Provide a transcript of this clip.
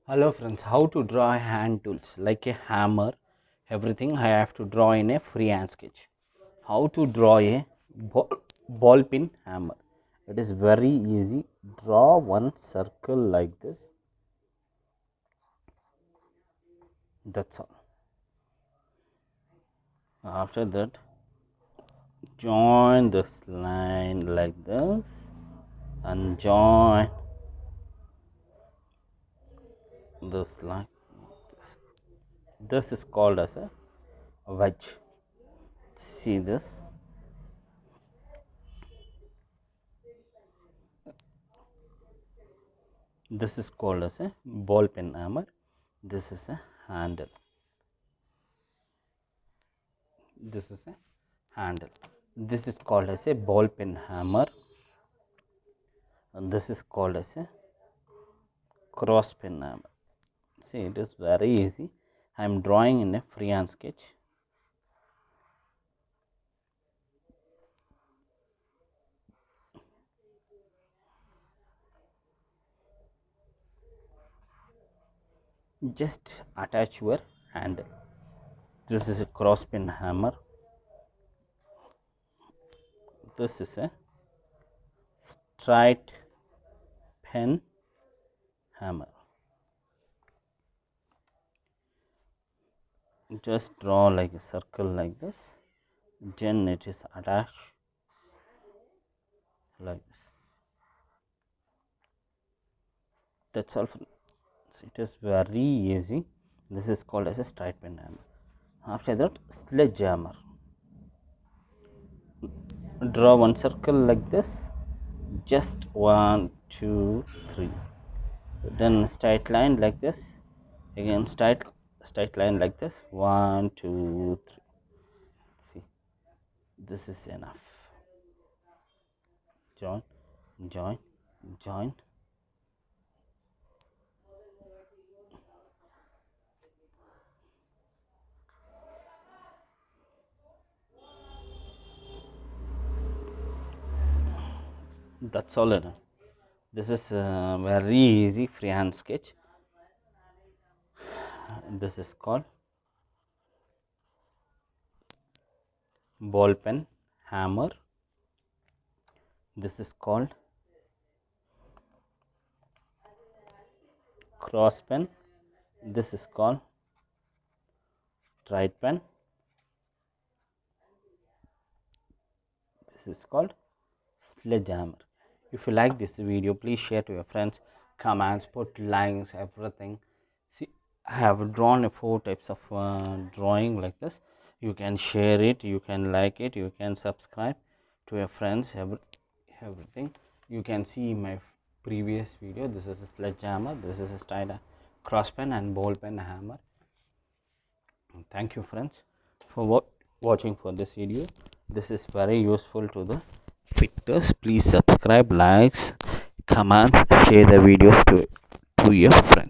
Hello friends, how to draw hand tools like a hammer, everything I have to draw in a freehand sketch. How to draw a ball pin hammer. It is very easy. Draw one circle like this. That's all. After that, join this line like this and join this line. This is called as a wedge. See this? This is called as a ball pin hammer. This is a handle. This is a handle. This is called as a ball pin hammer, and this is called as a cross pin hammer. See, it is very easy. I am drawing in a freehand sketch. Just attach your handle. This is a cross pin hammer. This is a straight pen hammer. Just draw like a circle like this. Then it is attached like this. That's all. So it is very easy. This is called as a Straightpen hammer. After that, sledgehammer. Draw one circle like this. Just 1, 2, 3. Then straight line like this. Again straight line like this. 1, 2, 3. See, this is enough. Join, join, join. That's all enough. This is a very easy freehand sketch. This is called ball pen hammer. This is called cross pen. This is called straight pen. This is called sledgehammer. If you like this video, please share to your friends, comments, put likes, everything. See, I have drawn 4 types of drawing like this. You can share it, you can like it, you can subscribe to your friends, everything. You can see my previous video. This is a sledgehammer, this is a straight cross pen and ball pen hammer. Thank you friends for watching for this video. This is very useful to the fitters. Please subscribe, likes, comment, share the videos to your friends.